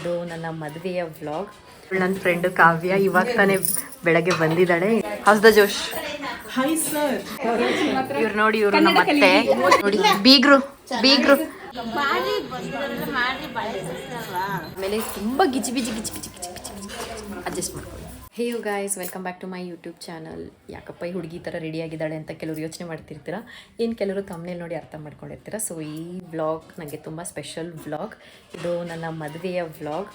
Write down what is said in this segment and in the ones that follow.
ಇದು ನನ್ನ ಮದುವೆಯ ವ್ಲಾಗ್. ನನ್ನ ಫ್ರೆಂಡು ಕಾವ್ಯ ಇವಾಗ ತಾನೇ ಬೆಳಗ್ಗೆ ಬಂದಿದ್ದಾಳೆ. ಹೌಸ್ ದ ಜೋಶ್. ಇವ್ರು ನೋಡಿ, ಇವ್ರು ನಮ್ಮ ಅತ್ತೆ ನೋಡಿ, ಬೀಗ್ರು ಆಮೇಲೆ ತುಂಬ ಗಿಜಿ ಅಡ್ಜಸ್ಟ್ ಮಾಡ್ಕೊಳ್ಳಿ. Hey you guys, welcome back to my YouTube channel. ಯಾಕಪ್ಪ ಈ ಹುಡುಗಿ ಈ ಥರ ರೆಡಿ ಆಗಿದ್ದಾಳೆ ಅಂತ ಕೆಲವರು ಯೋಚನೆ ಮಾಡ್ತಿರ್ತೀರ, ಇನ್ನು ಕೆಲವರು ತಮ್ಮನೇಲಿ ನೋಡಿ ಅರ್ಥ ಮಾಡ್ಕೊಂಡಿರ್ತೀರ. ಸೊ ಈ ವ್ಲಾಗ್ ನನಗೆ ತುಂಬ ಸ್ಪೆಷಲ್ ವ್ಲಾಗ್. ಇದು ನನ್ನ ಮದುವೆಯ ವ್ಲಾಗ್.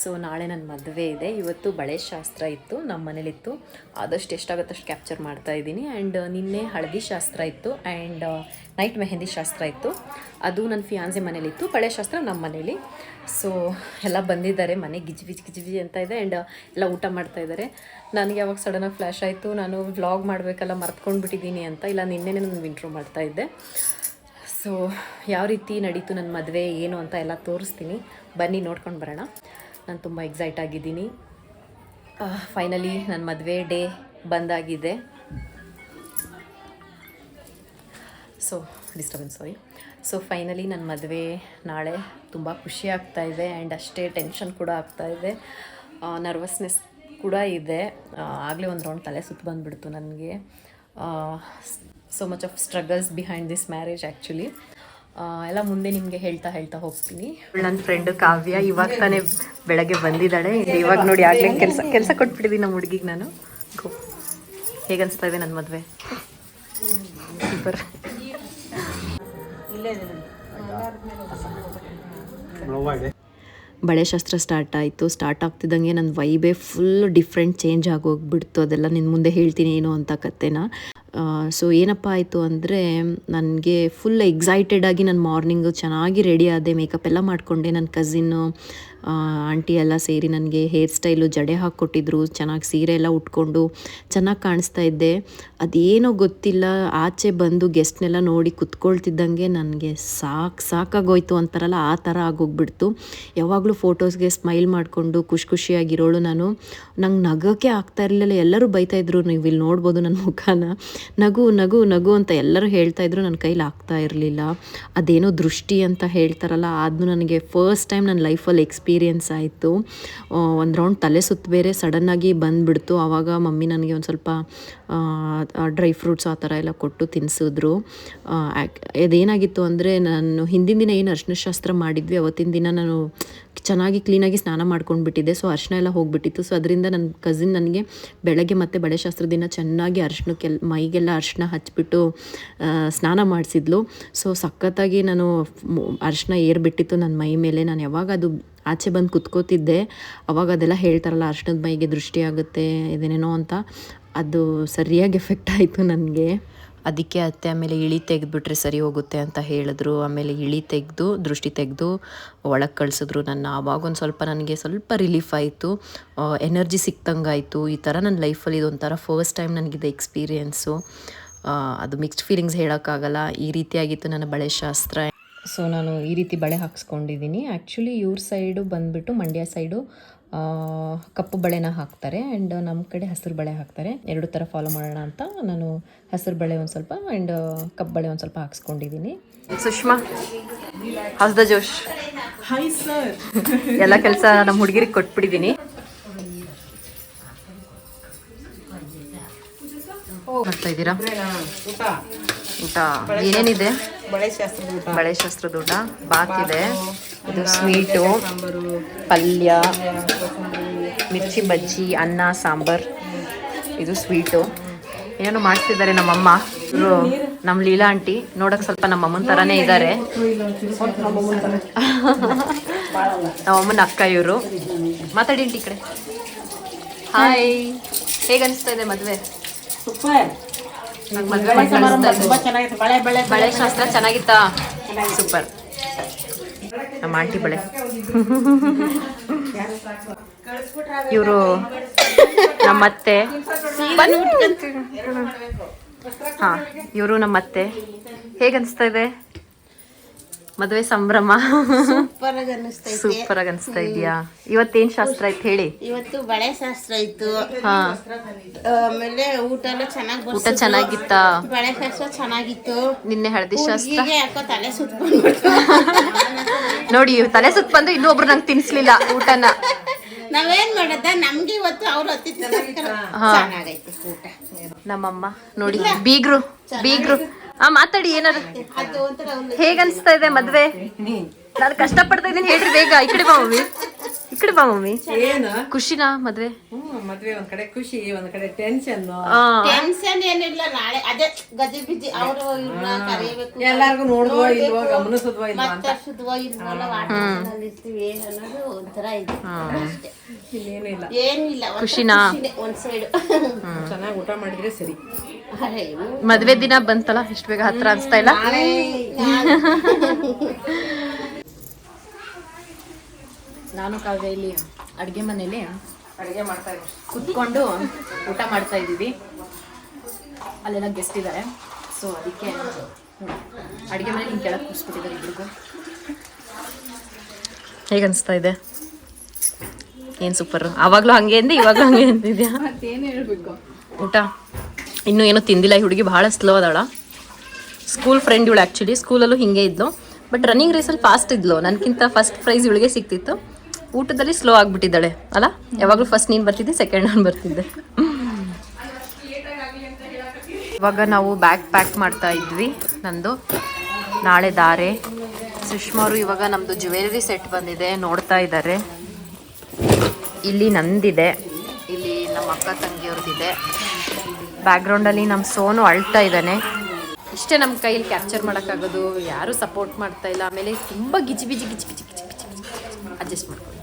ಸೊ ನಾಳೆ ನನ್ನ ಮದುವೆ ಇದೆ. ಇವತ್ತು ಬಳೆ ಶಾಸ್ತ್ರ ಇತ್ತು, ನಮ್ಮ ಮನೇಲಿತ್ತು. ಆದಷ್ಟು ಎಷ್ಟಾಗುತ್ತೆ ಅಷ್ಟು ಕ್ಯಾಪ್ಚರ್ ಮಾಡ್ತಾ ಇದ್ದೀನಿ. ಆ್ಯಂಡ್ ನಿನ್ನೆ ಹಳದಿ ಶಾಸ್ತ್ರ ಇತ್ತು ಆ್ಯಂಡ್ ನೈಟ್ ಮೆಹಂದಿ ಶಾಸ್ತ್ರ ಇತ್ತು. ಅದು ನನ್ನ ಫಿಯಾನ್ಸೆ ಮನೇಲಿತ್ತು. ಬಳೆ ಶಾಸ್ತ್ರ ನಮ್ಮ ಮನೇಲಿ. ಸೊ ಎಲ್ಲ ಬಂದಿದ್ದಾರೆ, ಮನೆ ಗಿಜಿ ಅಂತ ಇದೆ. ಆ್ಯಂಡ್ ಎಲ್ಲ ಊಟ ಮಾಡ್ತಾ ಇದ್ದಾರೆ. ನನಗೆ ಯಾವಾಗ ಸಡನ್ನಾಗಿ ಫ್ಲ್ಯಾಶ್ ಆಯಿತು, ನಾನು ವ್ಲಾಗ್ ಮಾಡಬೇಕಲ್ಲ, ಮರ್ತ್ಕೊಂಡ್ಬಿಟ್ಟಿದ್ದೀನಿ ಅಂತ. ಇಲ್ಲ, ನಿನ್ನೆನೇ ನಾನು ಇಂಟ್ರೋ ಮಾಡ್ತಾಯಿದ್ದೆ. ಸೊ ಯಾವ ರೀತಿ ನಡೀತು ನನ್ನ ಮದುವೆ ಏನು ಅಂತ ಎಲ್ಲ ತೋರಿಸ್ತೀನಿ, ಬನ್ನಿ ನೋಡ್ಕೊಂಡು ಬರೋಣ. ನಾನು ತುಂಬ ಎಕ್ಸೈಟ್ ಆಗಿದ್ದೀನಿ. ಫೈನಲಿ ನನ್ನ ಮದುವೆ ಡೇ ಬಂದಾಗಿದೆ. ಸೊ ಸೊ ಫೈನಲಿ ನನ್ನ ಮದುವೆ ನಾಳೆ. ತುಂಬ ಖುಷಿ ಆಗ್ತಾಯಿದೆ ಆ್ಯಂಡ್ ಅಷ್ಟೇ ಟೆನ್ಷನ್ ಕೂಡ ಆಗ್ತಾಯಿದೆ, ನರ್ವಸ್ನೆಸ್ ಕೂಡ ಇದೆ. ಆಗಲೇ ಒಂದು ರೌಂಡ್ ತಲೆ ಸುತ್ತು ಬಂದುಬಿಡ್ತು ನನಗೆ. So much of struggles behind this marriage actually. ಎಲ್ಲ ಮುಂದೆ ನಿಮಗೆ ಹೇಳ್ತಾ ಹೋಗ್ತೀನಿ. ನನ್ನ ಫ್ರೆಂಡು ಕಾವ್ಯ ಇವಾಗ ತಾನೇ ಬೆಳಗ್ಗೆ ಬಂದಿದ್ದಾಳೆ. ಇವಾಗ ನೋಡಿ, ಆಗಲೇ ಕೆಲಸ ಕೊಟ್ಬಿಟ್ಟಿದ್ದೀನಿ ನಮ್ಮ ಹುಡುಗಿಗೆ ನಾನು. ಹೇಗೆ ಅನಿಸ್ತಾ ಇದೆ ನನ್ನ ಮದುವೆ? ಸೂಪರ್. ಬಳೆ ಶಾಸ್ತ್ರ ಸ್ಟಾರ್ಟ್ ಆಗ್ತಿದ್ದಂಗೆ ನನ್ನ ವೈಬೇ ಫುಲ್ ಡಿಫ್ರೆಂಟ್ ಚೇಂಜ್ ಆಗೋಗ್ಬಿಡ್ತು. ಅದೆಲ್ಲ ನಿನ್ನ ಮುಂದೆ ಹೇಳ್ತೀನಿ ಏನು ಅಂತ ಕಥೆನ. ಸೊ ಏನಪ್ಪ ಆಯಿತು ಅಂದರೆ, ನನಗೆ ಫುಲ್ ಎಕ್ಸೈಟೆಡಾಗಿ ನಾನು ಮಾರ್ನಿಂಗು ಚೆನ್ನಾಗಿ ರೆಡಿ ಆದೆ, ಮೇಕಪ್ ಎಲ್ಲ ಮಾಡಿಕೊಂಡೆ. ನನ್ನ ಕಸಿನ್ನು ಆಂಟಿ ಎಲ್ಲ ಸೇರಿ ನನಗೆ ಹೇರ್ ಸ್ಟೈಲು ಜಡೆ ಹಾಕ್ಕೊಟ್ಟಿದ್ರು. ಚೆನ್ನಾಗಿ ಸೀರೆ ಎಲ್ಲ ಉಟ್ಕೊಂಡು ಚೆನ್ನಾಗಿ ಕಾಣಿಸ್ತಾ ಇದ್ದೆ. ಅದೇನೋ ಗೊತ್ತಿಲ್ಲ, ಆಚೆ ಬಂದು ಗೆಸ್ಟ್ನೆಲ್ಲ ನೋಡಿ ಕುತ್ಕೊಳ್ತಿದ್ದಂಗೆ ನನಗೆ ಸಾಕಾಗೋಯ್ತು ಅಂತಾರಲ್ಲ, ಆ ಥರ ಆಗೋಗ್ಬಿಡ್ತು. ಯಾವಾಗಲೂ ಫೋಟೋಸ್ಗೆ ಸ್ಮೈಲ್ ಮಾಡಿಕೊಂಡು ಖುಷಿಯಾಗಿರೋಳು ನಾನು. ನಂಗೆ ನಗೋಕ್ಕೆ ಆಗ್ತಾ ಇರಲಿಲ್ಲ. ಎಲ್ಲರೂ ಬೈತಾಯಿದ್ರು, ನೀವು ಇಲ್ಲಿ ನೋಡ್ಬೋದು ನನ್ನ ಮುಖನ. ನಗು ಅಂತ ಎಲ್ಲರೂ ಹೇಳ್ತಾಯಿದ್ರು, ನನ್ನ ಕೈಲಿ ಆಗ್ತಾ ಇರಲಿಲ್ಲ. ಅದೇನೋ ದೃಷ್ಟಿ ಅಂತ ಹೇಳ್ತಾರಲ್ಲ, ಅದು ನನಗೆ ಫಸ್ಟ್ ಟೈಮ್ ನನ್ನ ಲೈಫಲ್ಲಿ ಎಕ್ಸ್ಪೀರಿಯೆನ್ಸ್ ಆಯಿತು. ಒಂದು ರೌಂಡ್ ತಲೆ ಸುತ್ತ ಬೇರೆ ಸಡನ್ನಾಗಿ ಬಂದುಬಿಡ್ತು. ಆವಾಗ ಮಮ್ಮಿ ನನಗೆ ಒಂದು ಸ್ವಲ್ಪ ಡ್ರೈ ಫ್ರೂಟ್ಸ್ ಆ ಥರ ಎಲ್ಲ ಕೊಟ್ಟು ತಿನ್ನಿಸಿದ್ರು. ಅದೇನಾಗಿತ್ತು ಅಂದರೆ, ನಾನು ಹಿಂದಿನ ದಿನ ಏನು ಅರಿಶಿನ ಶಾಸ್ತ್ರ ಮಾಡಿದ್ವಿ, ಅವತ್ತಿನ ದಿನ ನಾನು ಚೆನ್ನಾಗಿ ಕ್ಲೀನಾಗಿ ಸ್ನಾನ ಮಾಡ್ಕೊಂಡ್ಬಿಟ್ಟಿದ್ದೆ. ಸೊ ಅರಿಶಿನ ಎಲ್ಲ ಹೋಗಿಬಿಟ್ಟಿತ್ತು. ಸೊ ಅದರಿಂದ ನನ್ನ ಕಸಿನ್ ನನಗೆ ಬೆಳಗ್ಗೆ ಮತ್ತು ಬಳೆ ಶಾಸ್ತ್ರ ದಿನ ಚೆನ್ನಾಗಿ ಮೈಗೆಲ್ಲ ಅರಿಶಿನ ಹಚ್ಬಿಟ್ಟು ಸ್ನಾನ ಮಾಡಿಸಿದ್ಲು. ಸೊ ಸಖತ್ತಾಗಿ ನಾನು ಅರಿಶಿನ ಏರ್ಬಿಟ್ಟಿತ್ತು ನನ್ನ ಮೈ ಮೇಲೆ. ನಾನು ಯಾವಾಗ ಅದು ಆಚೆ ಬಂದು ಕುತ್ಕೋತಿದ್ದೆ, ಅವಾಗ ಅದೆಲ್ಲ ಹೇಳ್ತಾರಲ್ಲ, ಅರಿಶಿನದ ಮೈಗೆ ದೃಷ್ಟಿ ಆಗುತ್ತೆ ಇದೇನೇನೋ ಅಂತ, ಅದು ಸರಿಯಾಗಿ ಎಫೆಕ್ಟ್ ಆಯಿತು ನನಗೆ. ಅದಕ್ಕೆ ಅತ್ತೆ ಆಮೇಲೆ ಇಳಿ ತೆಗೆದ್ಬಿಟ್ರೆ ಸರಿ ಹೋಗುತ್ತೆ ಅಂತ ಹೇಳಿದ್ರು. ಆಮೇಲೆ ಇಳಿ ತೆಗೆದು ದೃಷ್ಟಿ ತೆಗೆದು ಒಳಗೆ ಕಳಿಸಿದ್ರು ನನ್ನ. ಆವಾಗೊಂದು ನನಗೆ ಸ್ವಲ್ಪ ರಿಲೀಫ್ ಆಯಿತು, ಎನರ್ಜಿ ಸಿಕ್ತಂಗಾಯಿತು. ಈ ಥರ ನನ್ನ ಲೈಫಲ್ಲಿ ಇದೊಂಥರ ಫಸ್ಟ್ ಟೈಮ್ ನನಗಿದೆ ಎಕ್ಸ್ಪೀರಿಯೆನ್ಸು. ಅದು ಮಿಕ್ಸ್ಡ್ ಫೀಲಿಂಗ್ಸ್ ಹೇಳೋಕ್ಕಾಗಲ್ಲ. ಈ ರೀತಿಯಾಗಿತ್ತು ನನ್ನ ಬಳೆ ಶಾಸ್ತ್ರ. ಸೊ ನಾನು ಈ ರೀತಿ ಬಳೆ ಹಾಕ್ಸ್ಕೊಂಡಿದ್ದೀನಿ. ಆ್ಯಕ್ಚುಲಿ ಇವ್ರ ಸೈಡು ಬಂದುಬಿಟ್ಟು ಮಂಡ್ಯ ಸೈಡು ಕಪ್ಪು ಬಳೆನ ಹಾಕ್ತಾರೆ ಆ್ಯಂಡ್ ನಮ್ಮ ಕಡೆ ಹಸಿರು ಬಳೆ ಹಾಕ್ತಾರೆ. ಎರಡು ಥರ ಫಾಲೋ ಮಾಡೋಣ ಅಂತ ನಾನು ಹಸಿರು ಬಳೆ ಒಂದು ಸ್ವಲ್ಪ ಆ್ಯಂಡ್ ಕಪ್ಪು ಬಳೆ ಒಂದು ಸ್ವಲ್ಪ ಹಾಕ್ಸ್ಕೊಂಡಿದ್ದೀನಿ. ಸುಷ್ಮಾ, ಹೌಸ್ ದ ಜೋಶ್? Hi sir. ಎಲ್ಲ ಕೆಲಸ ನಮ್ಮ ಹುಡುಗಿರಿಗೆ ಕೊಟ್ಬಿಟ್ಟಿದ್ದೀನಿ. ಮಾಡ್ತಾ ಇದ್ದೀರಾ ಊಟ? ಏನೇನಿದೆ? ಬಳೆ ಶಾಸ್ತ್ರದ ಊಟ, ಬಾತ್ ಇದೆ, ಇದು ಸ್ವೀಟು, ಪಲ್ಯ, ಮಿರ್ಚಿ ಬಜ್ಜಿ, ಅನ್ನ, ಸಾಂಬಾರ್, ಇದು ಸ್ವೀಟು. ಏನೋ ಮಾಡ್ತಿದ್ದಾರೆ ನಮ್ಮಮ್ಮ. ಇವರು ನಮ್ಮ ಲೀಲಾ ಆಂಟಿ, ನೋಡೋಕೆ ಸ್ವಲ್ಪ ನಮ್ಮಮ್ಮನ ಥರನೇ ಇದ್ದಾರೆ. ನಮ್ಮಮ್ಮನ ಅಕ್ಕ ಇವರು. ಮಾತಾಡಿ ಆಂಟಿ ಈ ಕಡೆ. ಹಾಯ್, ಹೇಗೆ ಅನಿಸ್ತಾ ಇದೆ ಮದುವೆ? ಬಳೆ ಶಾಸ್ತ್ರ ಚೆನ್ನಾಗಿತ್ತಾ? ಸೂಪರ್. ನಮ್ಮ ಆಂಟಿ ಬಳೆ. ಇವರು ನಮ್ಮತ್ತೆ. ಹಾಂ, ಇವರು ನಮ್ಮತ್ತೆ. ಹೇಗೆ ಅನಿಸ್ತಾ ಇದೆ? ಮದುವೆ ಸಂಭ್ರಮ ಸೂಪರ್ ಆಗಿ ಅನಿಸ್ತೈತೆ. ಸೂಪರ್ ಆಗಿ ಅನಿಸ್ತಾ ಇದೆಯಾ? ಇವತ್ತೇನ್ ಶಾಸ್ತ್ರ ಆಯ್ತು ಹೇಳಿ? ಇವತ್ತು ಬಳೆ ಶಾಸ್ತ್ರ ಇತ್ತು. ಹಾ, ಆಮೇಲೆ ಊಟ ಎಲ್ಲ ಊಟ ಚೆನ್ನಾಗಿತ್ತಾ? ಬಳೆ ಶಾಸ್ತ್ರ ಚೆನ್ನಾಗಿತ್ತು. ನಿನ್ನೆ ಹಳದಿ ಶಾಸ್ತ್ರ ಹೀಗೆ ಯಾಕೋ ತಲೆ ಸುತ್ಕೊಂಡ್ಬಿಟ್ಟು ನೋಡಿ, ತಲೆ ಸುತ್ತ ಬಂದು ಇನ್ನೊಬ್ರು ನಂಗೆ ತಿನ್ಸ್ಲಿಲ್ಲ ಊಟನ. ನಾವೇನ್ ಮಾಡದ, ನಮ್ಗೆ ಇವತ್ತು ಅವ್ರು ಚೆನ್ನಾಗೈತೆ ಊಟ. ನಮ್ಮಮ್ಮ ನೋಡಿ, ಬೀಗ್ರು ಮಾತಾಡಿ ಏನಾರ. ಹೇಗನ್ಸ್ತಾ ಇದೆ ಮದ್ವೆ? ನಾನು ಕಷ್ಟ ಪಡ್ತಾ ಇದ್ದೀನಿ ಹೇಳ್ರಿ ಬೇಗ. ಈ ಕಡೆ ಬಾ ಮಮ್ಮಿ. ಖುಷಿನಾ ಮದ್ವೆ? ಮದ್ವೆ ಒಂದ್ ಕಡೆ ಖುಷಿ, ಒಂದ್ ಕಡೆ ಟೆನ್ಷನ್. ಟೆನ್ಷನ್ ಏನಿಲ್ಲ, ನಾಳೆ ಅದೇ ಗಜಿ ಬಿಜಿ ಅವರು ಕರೆಯಬೇಕು, ಎಲ್ಲಾರ್ಗು ನೋಡುವ ಇಲ್ವೋ ಗಮನಿಸುದ್ವ ಇಲ್ವಾ ಅಂತ ಇರ್ತೀವಿ ಅನ್ನೋದು ಒಂಥರ ಇದೆ. ಇನ್ನೇನಿಲ್ಲ, ಏನಿಲ್ಲ, ಖುಷಿನಾ? ಒಂದ್ ಸೈಡ್ ಚೆನ್ನಾಗಿ ಊಟ ಮಾಡಿದ್ರೆ ಸರಿ. ಮದ್ವೆ ದಿನ ಬಂತಲ್ಲ, ಇಷ್ಟು ಬೇಗ ಹತ್ರ ಅನ್ಸ್ತಾ ಇಲ್ಲ. ನಾನು ಕಾವ್ಯ ಇಲ್ಲಿ ಅಡುಗೆ ಮನೇಲಿ ಅಡಿಗೆ ಮಾಡ್ತಾ ಇದ್ದೀವಿ, ಕುತ್ಕೊಂಡು ಊಟ ಮಾಡ್ತಾ ಇದ್ದೀವಿ. ಅಲ್ಲೆಲ್ಲ ಗೆಸ್ಟ್ ಇದ್ದಾರೆ, ಸೊ ಅದಕ್ಕೆ ಅಡುಗೆ ಮನೇಲಿ ಹಿಂಗೆ ಕೆಳಗೆ ಕೂರಿಸ್ಬಿಟ್ಟಿದ್ದಾರೆ ಇಬ್ರಿಗೂ. ಹೇಗೆ ಅನಿಸ್ತಾ ಇದೆ? ಏನು ಸೂಪರು. ಆವಾಗಲೂ ಹಂಗೆ ಅಂದೆ, ಇವಾಗಲೂ ಹಂಗೆ ಅಂತಿದ್ಯಾ? ಮತ್ತೇನು ಹೇಳ್ಬೇಕು? ಊಟ ಇನ್ನೂ ಏನೂ ತಿಂದಿಲ್ಲ. ಈ ಹುಡುಗಿ ಭಾಳ ಸ್ಲೋ ಅದಾಳ. ಸ್ಕೂಲ್ ಫ್ರೆಂಡ್ ಇವಳು, ಆ್ಯಕ್ಚುಲಿ ಸ್ಕೂಲಲ್ಲೂ ಹಿಂಗೆ ಇದ್ಲು, ಬಟ್ ರನ್ನಿಂಗ್ ರೇಸಲ್ಲಿ ಫಾಸ್ಟ್ ಇದ್ಲು. ನನಗಿಂತ ಫಸ್ಟ್ ಪ್ರೈಸ್ ಇವಳಿಗೆ ಸಿಕ್ತಿತ್ತು. ಊಟದಲ್ಲಿ ಸ್ಲೋ ಆಗಿಬಿಟ್ಟಿದ್ದಾಳೆ ಅಲ್ಲ? ಯಾವಾಗಲೂ ಫಸ್ಟ್ ನೀನು ಬರ್ತಿದ್ದೆ, ಸೆಕೆಂಡ್ ನಾನು ಬರ್ತಿದ್ದೆ. ಇವಾಗ ನಾವು ಬ್ಯಾಗ್ ಪ್ಯಾಕ್ ಮಾಡ್ತಾ ಇದ್ವಿ. ನಂದು ನಾಳೆ ದಾರೆ. ಸುಷ್ಮಾ ಅವರು ಇವಾಗ ನಮ್ಮದು ಜ್ಯುವೆಲರಿ ಸೆಟ್ ಬಂದಿದೆ, ನೋಡ್ತಾ ಇದ್ದಾರೆ. ಇಲ್ಲಿ ನಂದಿದೆ, ಇಲ್ಲಿ ನಮ್ಮ ಅಕ್ಕ ತಂಗಿಯವ್ರದ್ದಿದೆ. ಬ್ಯಾಕ್ಗ್ರೌಂಡಲ್ಲಿ ನಮ್ಮ ಸೋನು ಅಳ್ತಾ ಇದ್ದಾನೆ. ಇಷ್ಟೇ ನಮ್ಮ ಕೈಯಲ್ಲಿ ಕ್ಯಾಪ್ಚರ್ ಮಾಡೋಕ್ಕಾಗೋದು. ಯಾರೂ ಸಪೋರ್ಟ್ ಮಾಡ್ತಾ ಇಲ್ಲ. ಆಮೇಲೆ ತುಂಬ ಗಿಜಿ ಬಿಜಿ ಅಡ್ಜಸ್ಟ್ ಮಾಡ್ಕೊಳ್ಳಿ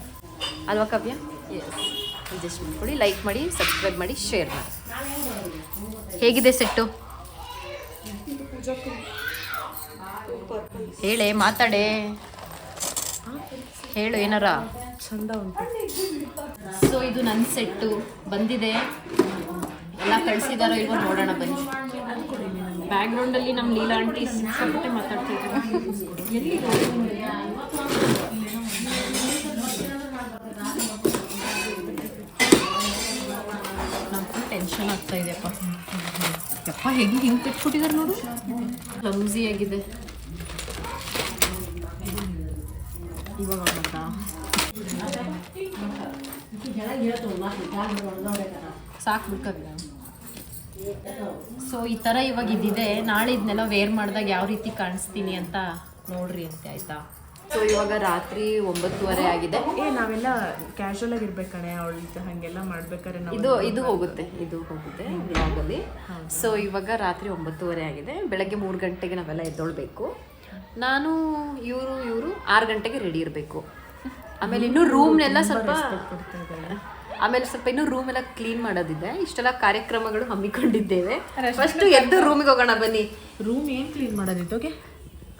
ಅಲ್ವಾ ಕಾವ್ಯ? ಅಡ್ಜಸ್ಟ್ ಮಾಡ್ಕೊಳ್ಳಿ. ಲೈಕ್ ಮಾಡಿ, ಸಬ್ಸ್ಕ್ರೈಬ್ ಮಾಡಿ, ಶೇರ್ ಮಾಡಿ. ಹೇಗಿದೆ ಸೆಟ್ಟು? ಹೇಳೆ, ಮಾತಾಡೆ, ಹೇಳು ಏನಾರ. ಚಂದ ಉಂಟು. ಸೊ ಇದು ನನ್ನ ಸೆಟ್ಟು ಬಂದಿದೆ. ಎಲ್ಲ ಕಳಿಸಿದಾರೋ ಇಲ್ವೋ ನೋಡೋಣ ಬನ್ನಿ. ಬ್ಯಾಕ್ಗ್ರೌಂಡಲ್ಲಿ ನಮ್ಮ ಲೀಲಾ ಆಂಟಿ ಸಿಕ್ಕಾಪಟ್ಟೆ ಮಾತಾಡ್ತಿದ್ರು. ನಂಗೆ ಟೆನ್ಷನ್ ಆಗ್ತಾ ಇದೆಯಪ್ಪ. ಯಪ್ಪ ಹೇಗೆ ಹಿಂಗೆ ಕಟ್ಬಿಟ್ಟಿದ್ದಾರೆ ನೋಡು, ಕ್ಲಮ್ಸಿ ಆಗಿದೆ. ಇವಾಗ ಸಾಕು ಬಿಡ್ಕಲ್ಲ. ಸೊ ಈ ಥರ ಇವಾಗ ಇದ್ದಿದೆ. ನಾಳೆ ಇದನ್ನೆಲ್ಲ ವೇರ್ ಮಾಡಿದಾಗ ಯಾವ ರೀತಿ ಕಾಣಿಸ್ತೀನಿ ಅಂತ ನೋಡ್ರಿ ಅಂತೆ, ಆಯ್ತಾ? ಸೊ ಇವಾಗ ರಾತ್ರಿ 9:30 ಆಗಿದೆ. ನಾವೆಲ್ಲ ಕ್ಯಾಶುವಲ್ ಆಗಿ ಇರ್ಬೇಕು ಕಣೆ, ಅವಳು ಹಂಗೆಲ್ಲ ಮಾಡ್ಬೇಕಾದ್ರೆ ಇದು ಹೋಗುತ್ತೆ ಬ್ಲಾಗಲ್ಲಿ. ಸೊ ಇವಾಗ ರಾತ್ರಿ 9:30 ಆಗಿದೆ. ಬೆಳಗ್ಗೆ 3 ಗಂಟೆಗೆ ನಾವೆಲ್ಲ ಎದ್ದೊಳ್ಬೇಕು. ನಾನು ಇವರು 6 ಗಂಟೆಗೆ ರೆಡಿ ಇರಬೇಕು. ಆಮೇಲೆ ಇನ್ನೂ ರೂಮ್ನೆಲ್ಲ ಸ್ವಲ್ಪ ಇನ್ನೂ ರೂಮ್ ಎಲ್ಲ ಕ್ಲೀನ್ ಮಾಡೋದಿದೆ. ಇಷ್ಟೆಲ್ಲ ಕಾರ್ಯಕ್ರಮಗಳು ಹಮ್ಮಿಕೊಂಡಿದ್ದೇವೆ. ಫಸ್ಟ್ ಎದ್ದು ರೂಮಿಗೆ ಹೋಗೋಣ ಬನ್ನಿ. ರೂಮ್ ಏನು ಕ್ಲೀನ್ ಮಾಡೋದಿತ್ತು? ಓಕೆ,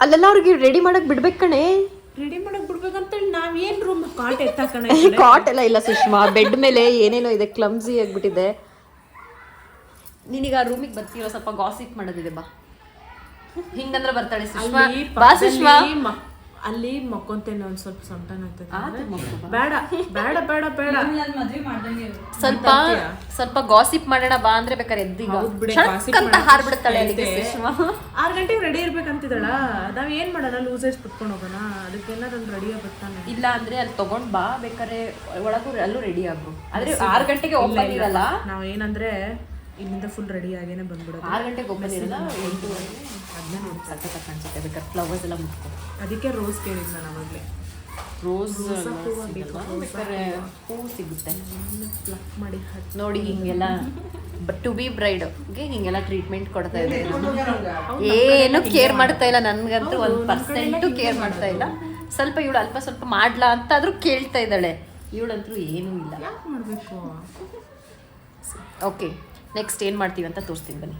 ಅಲ್ಲೆಲ್ಲ ಅವ್ರಿಗೆ ರೆಡಿ ಮಾಡಕ್ ಬಿಡ್ಬೇಕು ಕಣೆ. ರೆಡಿ ಮಾಡಕ್ ಬಿಡ್ಬೇಕಂತ ನಾವೇನ್ ರೂಮ್ ಕಾಟ್ ಎತ್ತಾಕಣ? ಕಾಟ್ ಎಲ್ಲ ಇಲ್ಲ ಸುಷ್ಮಾ, ಬೆಡ್ ಮೇಲೆ ಏನೇನೋ ಇದೆ, ಕ್ಲಮ್ಸಿ ಆಗ್ಬಿಟ್ಟಿದೆ. ನೀನೀಗ ರೂಮಿಗೆ ಬರ್ತೀರೋ, ಸ್ವಲ್ಪ ಗಾಸಿಪ್ ಮಾಡೋದಿದೆ. ಬಾ, ಹಿಂಗಂದ್ರೆ ಬರ್ತಾಳೆ ಸುಷ್ಮಾ. ಬಾ ಸುಷ್ಮಾ. ಅಲ್ಲಿ ಮಕ್ಕೊಂತೇನೆ, ಒಂದ್ ಸ್ವಲ್ಪ ಸೊಂಟನ ಬೇಡ ಬೇಡ ಬೇಡ ಬೇಡ, ಸ್ವಲ್ಪ ಗಾಸಿಪ್ ಮಾಡೋಣ ಬಾ ಅಂದ್ರೆ ಬೇಕಾದ್ರೆ ಎದ್ದೀಗ ಹಾರ್ಬಿಡ್ತಾಳೆ. 6 ಗಂಟೆಗೆ ರೆಡಿ ಇರ್ಬೇಕಂತಿದ್ದಾಳ. ನಾವ್ ಏನ್ ಮಾಡೋಣ, ಲೂಸರ್ಸ್ ಕುತ್ಕೊಂಡು ಹೋಗೋಣ. ಅದಕ್ಕೆಲ್ಲ ನಾನು ರೆಡಿ ಆಗ್ಬಿಡ್ತಾನೆ. ಇಲ್ಲ ಅಂದ್ರೆ ಅಲ್ಲಿ ತಗೊಂಡ್ ಬಾ, ಬೇಕಾದ್ರೆ ಒಳಗೂ ಅಲ್ಲೂ ರೆಡಿ ಆಗ್ಬು. ಆದ್ರೆ 6 ಗಂಟೆಗೆ ಓಪನ್ ಇರಲ್ಲ. ನಾವ್ ಏನಂದ್ರೆ ಇಲ್ಲಿಂದ ಫುಲ್ ರೆಡಿ ಆಗೇನೆ ಬಂದ್ಬಿಡೋದು. 6 ಗಂಟೆಗೆ ಓಪನ್ ಇರಲ್ಲ, 8:30 ಅದನ್ನ ನೋಡಿ ಸಖತ್ ಕಾಣಿಸುತ್ತೆ. ಬೇಕಾದ್ರೆ ಫ್ಲವರ್ಸ್ ಎಲ್ಲ ಮುಟ್ಕೊ. ಅದಕ್ಕೆ ರೋಸ್ ಕೇಳಿದ್ ನಾನು ಅವಾಗಲೇ. ರೋಸ್ ಬೇಕಾದ್ರೆ ಹೂವು ಸಿಗುತ್ತೆ ಮಾಡಿ ನೋಡಿ. ಹಿಂಗೆಲ್ಲ ಟು ಬಿ ಬ್ರೈಡ್ಗೆ ಹಿಂಗೆಲ್ಲ ಟ್ರೀಟ್ಮೆಂಟ್ ಕೊಡ್ತಾ ಇದೆ. ಏನು ಕೇರ್ ಮಾಡ್ತಾ ಇಲ್ಲ, ನನ್ಗಂತೂ 1% ಕೇರ್ ಮಾಡ್ತಾ ಇಲ್ಲ. ಸ್ವಲ್ಪ ಇವಳು ಅಲ್ಪ ಸ್ವಲ್ಪ ಮಾಡ್ಲಾ ಅಂತ ಆದ್ರೂ ಕೇಳ್ತಾ ಇದ್ದಾಳೆ. ಇವಳಂತೂ ಏನೂ ಇಲ್ಲ. ಯಾಕೆ ಮಾಡಬೇಕು? ಓಕೆ, ನೆಕ್ಸ್ಟ್ ಏನು ಮಾಡ್ತೀವಿ ಅಂತ ತೋರಿಸ್ತೀನಿ ಬನ್ನಿ.